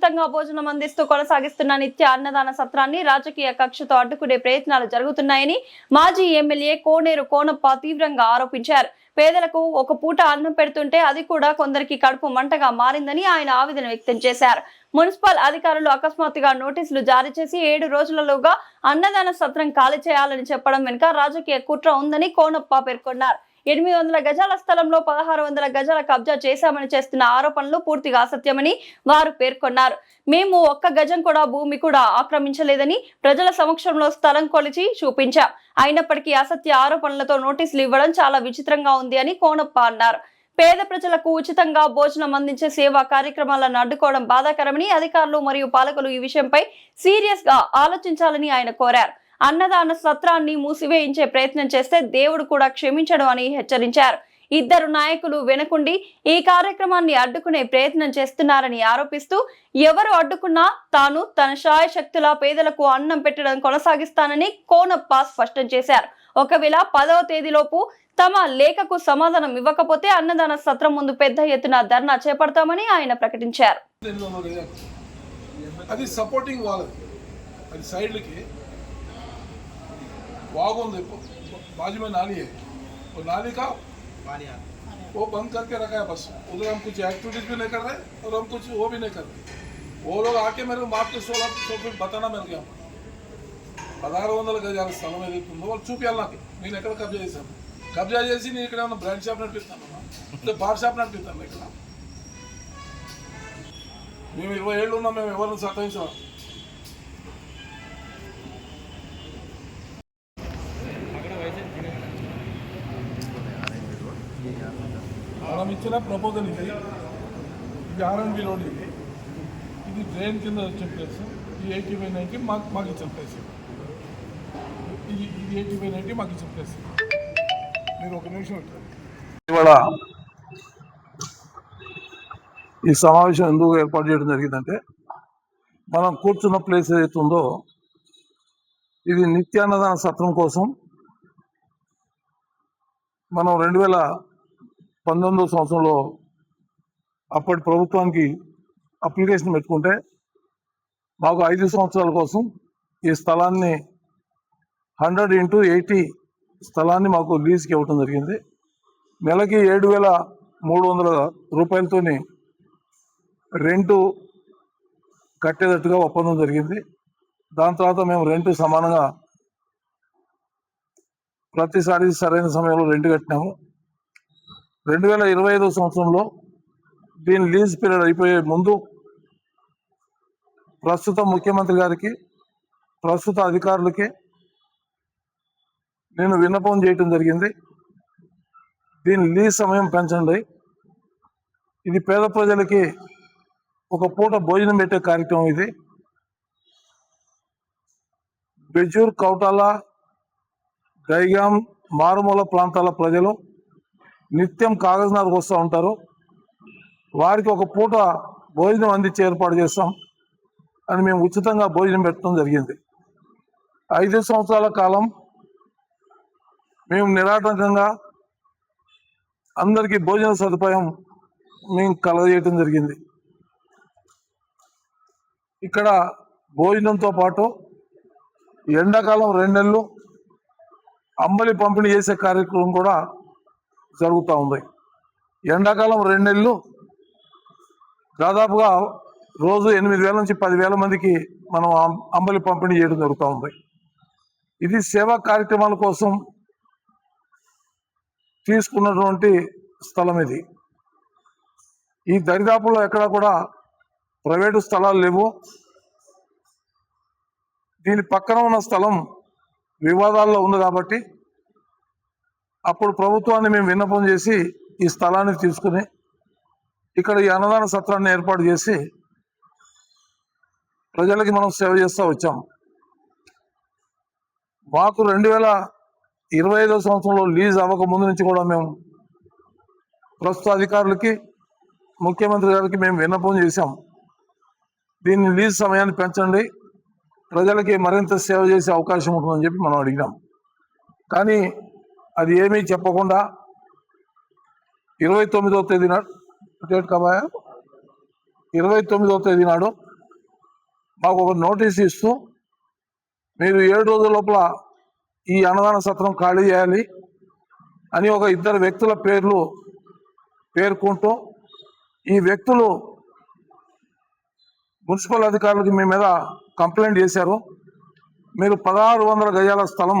ఉచితంగా భోజనం అందిస్తూ కొనసాగిస్తున్న నిత్య అన్నదాన సత్రాన్ని రాజకీయ కక్షతో అడ్డుకునే ప్రయత్నాలు జరుగుతున్నాయని మాజీ ఎమ్మెల్యే కోనేరు కోనప్ప తీవ్రంగా ఆరోపించారు. పేదలకు ఒక పూట అన్నం పెడుతుంటే అది కూడా కొందరికి కడుపు మంటగా మారిందని ఆయన ఆవేదన వ్యక్తం చేశారు. మున్సిపల్ అధికారులు అకస్మాత్తుగా నోటీసులు జారీ చేసి 7 రోజులలోగా అన్నదాన సత్రం ఖాళీ చేయాలని చెప్పడం వెనుక రాజకీయ కుట్ర ఉందని కోనప్ప పేర్కొన్నారు. 800 గజాల స్థలంలో 1600 గజాల కబ్జా చేశామని చేస్తున్న ఆరోపణలు పూర్తిగా అసత్యమని వారు పేర్కొన్నారు. మేము ఒక్క గజం కూడా భూమి కూడా ఆక్రమించలేదని ప్రజల సమక్షంలో స్థలం కొలిచి చూపించాం. అయినప్పటికీ అసత్య ఆరోపణలతో నోటీసులు ఇవ్వడం చాలా విచిత్రంగా ఉంది అని కోనప్ప అన్నారు. పేద ప్రజలకు ఉచితంగా భోజనం అందించే సేవా కార్యక్రమాలను అడ్డుకోవడం బాధాకరమని అధికారులు మరియు పాలకులు ఈ విషయంపై సీరియస్ గా ఆలోచించాలని ఆయన కోరారు. అన్నదాన సత్రాన్ని మూసివేయించే ప్రయత్నం చేస్తే దేవుడు కూడా క్షమించడం అని హెచ్చరించారు. ఇద్దరు నాయకులు వెనుకుండి ఈ కార్యక్రమాన్ని అడ్డుకునే ప్రయత్నం చేస్తున్నారని ఆరోపిస్తూ ఎవరు అడ్డుకున్నా తాను తన శాయశక్తుల పేదలకు అన్నం పెట్టడం కొనసాగిస్తానని కోనప్ప స్పష్టం చేశారు. ఒకవేళ 10వ తేదీలోపు తమ లేఖకు సమాధానం ఇవ్వకపోతే అన్నదాన సత్రం ముందు పెద్ద ఎత్తున ధర్నా చేపడతామని ఆయన ప్రకటించారు. बाजू में नाली है, वो नाली का वो बंद करके रखा है बस। उधर हम कुछ एक्टिविटीज भी नहीं कर रहे और हम कुछ वो भी नहीं कर रहे। वो लोग आके मेरे को माप के 16 फीट बताना मेरे को 1600 గజాల స్థలం ఏదైతుందో వాళ్ళు చూపించాలి నాకు. నేను ఎక్కడ కబ్జా చేశాను, కబ్జా చేసి నేను ఇక్కడ ఏమన్నా బ్రాండ్ షాప్ నడిపిస్తాను, అంటే బార్ షాప్ నడిపిస్తాను. ఇక్కడ మేము 20 ఏళ్ళు ఉన్నాం, మేము ఎవరిని సతాయించాం. మనం ఇచ్చిన ప్రపోజల్ ఇది R&B రోడ్, ఇది డ్రైన్ కింద వచ్చే ప్లేస్. ఈ 80/90 మాకు ఇచ్చిన ప్లేస్, ఇది 80/90 మాకు ఇచ్చిన ప్లేస్. మీరు ఒక నిమిషం ఉంటారు. ఇవాళ ఈ సమావేశం ఎందుకు ఏర్పాటు చేయడం జరిగిందంటే, మనం కూర్చున్న ప్లేస్ ఏదైతే ఉందో ఇది నిత్యాన్నదాన సత్రం కోసం మనం 2019 సంవత్సరంలో అప్పటి ప్రభుత్వానికి అప్లికేషన్ పెట్టుకుంటే మాకు 5 సంవత్సరాల కోసం ఈ స్థలాన్ని 100x80 స్థలాన్ని మాకు లీజ్కి ఇవ్వటం జరిగింది. నెలకి 7,300 రూపాయలతోని రెంటు కట్టేటట్టుగా ఒప్పందం జరిగింది. దాని తర్వాత మేము రెంటు సమానంగా ప్రతిసారి సరైన సమయంలో రెంట్ కట్టినాము. 2025 సంవత్సరంలో దీని లీజ్ పీరియడ్ అయిపోయే ముందు ప్రస్తుత ముఖ్యమంత్రి గారికి, ప్రస్తుత అధికారులకి నేను విన్నపం చేయటం జరిగింది. దీని లీజ్ సమయం పెంచండి, ఇది పేద ప్రజలకి ఒక పూట భోజనం పెట్టే కార్యక్రమం. ఇది బెజూర్, కౌటాల, గైగాం మారుమూల ప్రాంతాల ప్రజలు నిత్యం కాగజ్నగర్కు వస్తూ ఉంటారు. వారికి ఒక పూట భోజనం అందించి ఏర్పాటు చేస్తాం అని మేము ఉచితంగా భోజనం పెట్టడం జరిగింది. 5 సంవత్సరాల కాలం మేము నిరాటంకంగా అందరికీ భోజన సదుపాయం మేము కలగజేయటం జరిగింది. ఇక్కడ భోజనంతో పాటు ఎండాకాలం 2 నెలలు అంబలి పంపిణీ చేసే కార్యక్రమం కూడా జరుగుతూ ఉంది. ఎండాకాలం 2 నెలలు దాదాపుగా రోజు 8,000 నుంచి 10,000 మందికి మనం అంబలి పంపిణీ చేయడం జరుగుతూ ఉంది. ఇది సేవా కార్యక్రమాల కోసం తీసుకున్నటువంటి స్థలం. ఇది ఈ దరిదాపుల్లో ఎక్కడా కూడా ప్రైవేటు స్థలాలు లేవు. దీని పక్కన ఉన్న స్థలం వివాదాల్లో ఉంది కాబట్టి అప్పుడు ప్రభుత్వాన్ని మేము విన్నపం చేసి ఈ స్థలాన్ని తీసుకుని ఇక్కడ ఈ అన్నదాన సత్రాన్ని ఏర్పాటు చేసి ప్రజలకి మనం సేవ చేస్తూ వచ్చాం. మాకు 2025 సంవత్సరంలో లీజ్ అవ్వక ముందు నుంచి కూడా మేము ప్రస్తుత అధికారులకి, ముఖ్యమంత్రి గారికి మేము విన్నపం చేశాం. దీన్ని లీజ్ సమయాన్ని పెంచండి, ప్రజలకి మరింత సేవ చేసే అవకాశం ఉంటుందని చెప్పి మనం అడిగినాం. కానీ అది ఏమీ చెప్పకుండా 29వ తేదీ నాడు, డేట్ కబాయా 29వ తేదీ నాడు మాకు ఒక నోటీస్ ఇస్తూ మీరు 7 రోజుల లోపల ఈ అన్నదాన సత్రం ఖాళీ చేయాలి అని ఒక 2 వ్యక్తుల పేర్లు పేర్కొంటూ ఈ వ్యక్తులు మున్సిపల్ అధికారులకు మీ మీద కంప్లైంట్ చేశారు. మీరు 1600 గజాల స్థలం,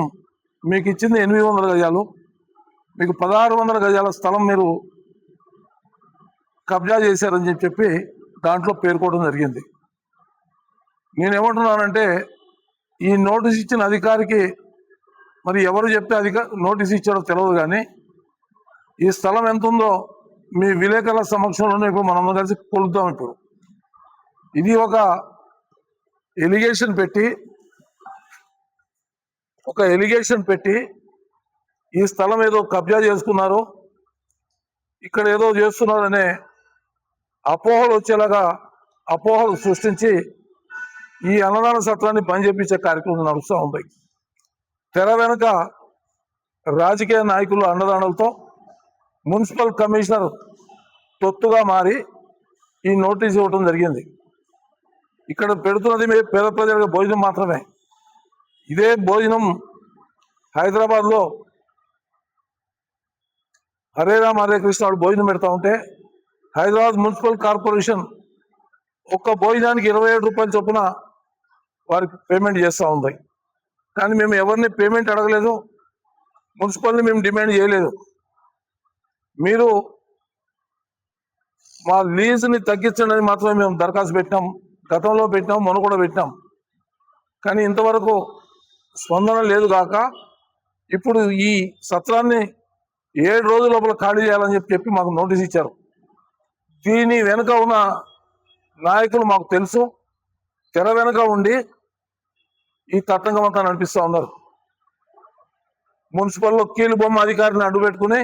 మీకు ఇచ్చింది 800 గజాలు, మీకు 1600 గజాల స్థలం మీరు కబ్జా చేశారని చెప్పి దాంట్లో పేర్కోవడం జరిగింది. నేనేమంటున్నానంటే ఈ నోటీస్ ఇచ్చిన అధికారికి మరి ఎవరు చెప్తే నోటీస్ ఇచ్చారో తెలియదు, కానీ ఈ స్థలం ఎంత ఉందో మీ విలేకరుల సమక్షంలోనే ఇప్పుడు మనం కలిసి కొలుద్దాం. ఇప్పుడు ఇది ఒక ఎలిగేషన్ పెట్టి ఈ స్థలం ఏదో కబ్జా చేసుకున్నారు, ఇక్కడ ఏదో చేస్తున్నారనే అపోహలు వచ్చేలాగా అపోహలు సృష్టించి ఈ అన్నదాన సత్రాన్ని బంద్ చేపించే కార్యక్రమం నడుస్తూ ఉంది. తెర వెనుక రాజకీయ నాయకులు అండదండలతో మున్సిపల్ కమిషనర్ తొత్తుగా మారి ఈ నోటీస్ ఇవ్వడం జరిగింది. ఇక్కడ పెడుతున్నది పేద ప్రజలకు భోజనం మాత్రమే. ఇదే భోజనం హైదరాబాద్లో హరే రామ్ హరే కృష్ణ భోజనం పెడతా ఉంటే హైదరాబాద్ మున్సిపల్ కార్పొరేషన్ ఒక్క భోజనానికి 27 రూపాయల చొప్పున వారికి పేమెంట్ చేస్తూ ఉంది. కానీ మేము ఎవరిని పేమెంట్ అడగలేదు, మున్సిపల్ని మేము డిమాండ్ చేయలేదు. మీరు మా లీజుని తగ్గించండి అని మాత్రమే మేము దరఖాస్తు పెట్టినాం, గతంలో పెట్టినాం, మొన్న కూడా పెట్టినాం. కానీ ఇంతవరకు స్పందన లేదు కాక ఇప్పుడు ఈ సత్రాన్ని 7 రోజుల లోపల ఖాళీ చేయాలని చెప్పి మాకు నోటీస్ ఇచ్చారు. దీని వెనుక ఉన్న నాయకులు మాకు తెలుసు, తెర వెనుక ఉండి ఈ తతంగం అంతా నడిపిస్తూ ఉన్నారు. మున్సిపల్లో కీలు బొమ్మ అధికారిని అడ్డు పెట్టుకుని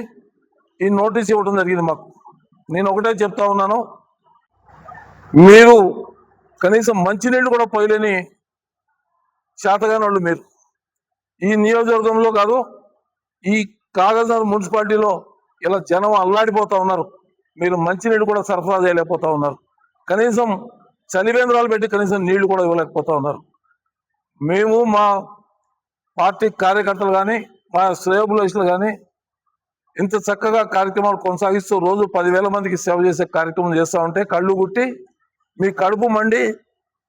ఈ నోటీస్ ఇవ్వడం జరిగింది మాకు. నేను ఒకటే చెప్తా ఉన్నాను, మీరు కనీసం మంచినీళ్ళు కూడా పోయలేని శాతగాని వాళ్ళు మీరు. ఈ నియోజకవర్గంలో కాదు, ఈ కాగజ్నగర్ మున్సిపాలిటీలో ఇలా జనం అల్లాడిపోతూ ఉన్నారు. మీరు మంచినీళ్ళు కూడా సరఫరా చేయలేకపోతా ఉన్నారు. కనీసం చలివేంద్రాలు పెట్టి కనీసం నీళ్లు కూడా ఇవ్వలేకపోతా ఉన్నారు. మేము మా పార్టీ కార్యకర్తలు కానీ మా శ్రేయోభిలాషులు కానీ ఇంత చక్కగా కార్యక్రమాలు కొనసాగిస్తూ రోజు 10,000 మందికి సేవ చేసే కార్యక్రమం చేస్తూ ఉంటే కళ్ళు గుట్టి మీ కడుపు మండి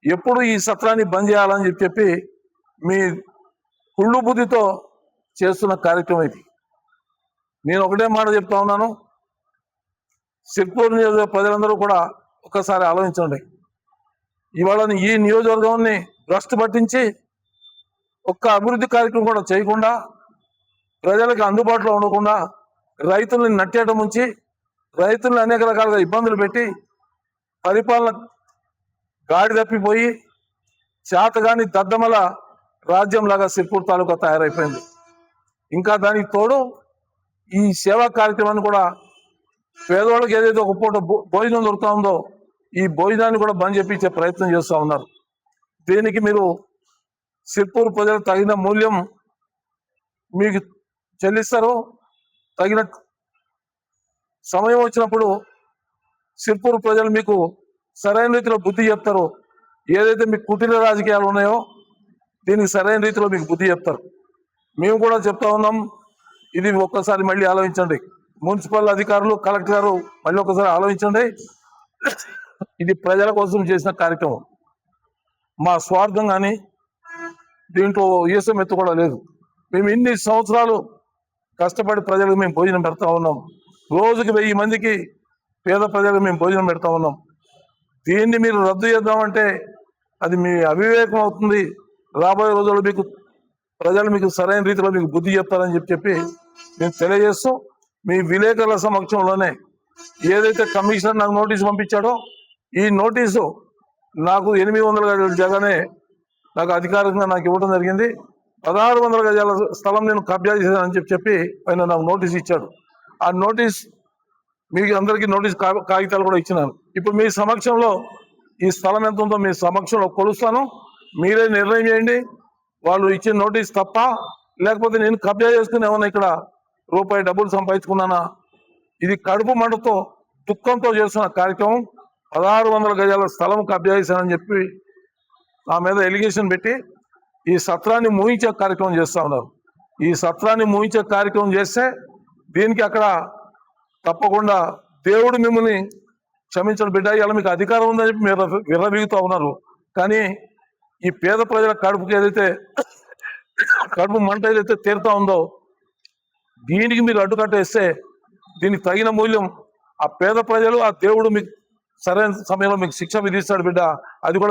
ఎప్పుడు ఈ సత్రాన్ని బంద్ చేయాలని చెప్పి మీ కుళ్ళు బుద్ధితో చేస్తున్న కార్యక్రమం ఇది. నేను ఒకటే మాట చెప్తా ఉన్నాను, సిర్పూర్ నియోజకవర్గ ప్రజలందరూ కూడా ఒకసారి ఆలోచించండి. ఇవాళ ఈ నియోజకవర్గాన్ని భ్రష్టు పట్టించి ఒక్క అభివృద్ధి కార్యక్రమం కూడా చేయకుండా, ప్రజలకు అందుబాటులో ఉండకుండా, రైతుల్ని నట్టేయడం ఉంచి రైతుల్ని అనేక రకాలుగా ఇబ్బందులు పెట్టి పరిపాలన గాడి తప్పిపోయి చేతగాని దద్దమల రాజ్యంలాగా సిర్పూర్ తాలూకా తయారైపోయింది. ఇంకా దానికి తోడు ఈ సేవా కార్యక్రమాన్ని కూడా పేదవాళ్ళకి ఏదైతే ఒక పూట భోజనం దొరుకుతా ఉందో ఈ భోజనాన్ని కూడా బంద్ చేపించే ప్రయత్నం చేస్తూ ఉన్నారు. దీనికి మీరు సిర్పూర్ ప్రజలు తగిన మూల్యం మీకు చెల్లిస్తారు. తగిన సమయం వచ్చినప్పుడు సిర్పూర్ ప్రజలు మీకు సరైన రీతిలో బుద్ధి చెప్తారు. ఏదైతే మీకు కుటీర రాజకీయాలు ఉన్నాయో దీనికి సరైన రీతిలో మీకు బుద్ధి చెప్తారు. మేము కూడా చెప్తా ఉన్నాం, ఇది ఒక్కసారి మళ్ళీ ఆలోచించండి. మున్సిపల్ అధికారులు, కలెక్టర్ గారు మళ్ళీ ఒకసారి ఆలోచించండి. ఇది ప్రజల కోసం చేసిన కార్యక్రమం. మా స్వార్థం కానీ దీంట్లో ఈసం ఎత్తు కూడా లేదు. మేము ఇన్ని సంవత్సరాలు కష్టపడి ప్రజలకు మేము భోజనం పెడతా ఉన్నాం. రోజుకి 1000 మందికి పేద ప్రజలకు మేము భోజనం పెడతా ఉన్నాం. దీన్ని మీరు రద్దు చేద్దామంటే అది మీ అవివేకం అవుతుంది. రాబోయే రోజుల్లో మీకు ప్రజలు మీకు సరైన రీతిలో మీకు బుద్ధి చెప్తారని చెప్పి నేను తెలియజేస్తూ మీ విలేకరుల సమక్షంలోనే ఏదైతే కమిషనర్ నాకు నోటీసు పంపించాడో ఈ నోటీసు నాకు 800 గజాల జగనే నాకు అధికారికంగా నాకు ఇవ్వడం జరిగింది. 1600 గజాల స్థలం నేను కబ్జా చేశానని చెప్పి ఆయన నాకు నోటీస్ ఇచ్చాడు. ఆ నోటీస్ మీకు అందరికీ నోటీస్ కాగితాలు కూడా ఇచ్చినాను. ఇప్పుడు మీ సమక్షంలో ఈ స్థలం ఎంత ఉందో మీ సమక్షంలో కొలుస్తాను. మీరే నిర్ణయం చేయండి, వాళ్ళు ఇచ్చిన నోటీస్ తప్ప లేకపోతే నేను కబ్జా చేసుకుని ఏమన్నా ఇక్కడ రూపాయి డబ్బులు సంపాదించుకున్నానా. ఇది కడుపు మంటతో దుఃఖంతో చేస్తున్న కార్యక్రమం. 1600 గజాల స్థలం కబ్జా చేశానని చెప్పి నా మీద ఎలిగేషన్ పెట్టి ఈ సత్రాన్ని మూయించే కార్యక్రమం చేస్తూ ఉన్నారు. ఈ సత్రాన్ని మూయించే కార్యక్రమం చేస్తే దీనికి అక్కడ తప్పకుండా దేవుడు మిమ్మల్ని క్షమించడం బిడ్డ, ఇలా మీకు అధికారం ఉందని చెప్పి మీరు విర్రవీగుతూ ఉన్నారు. కానీ ఈ పేద ప్రజల కడుపుకి ఏదైతే కడుపు మంట ఏదైతే తీరుతా ఉందో దీనికి మీరు అడ్డుకట్టేస్తే దీనికి తగిన మూల్యం ఆ పేద ప్రజలు, ఆ దేవుడు మీకు సరైన సమయంలో మీకు శిక్ష విధిస్తాడు బిడ్డ. అది కూడా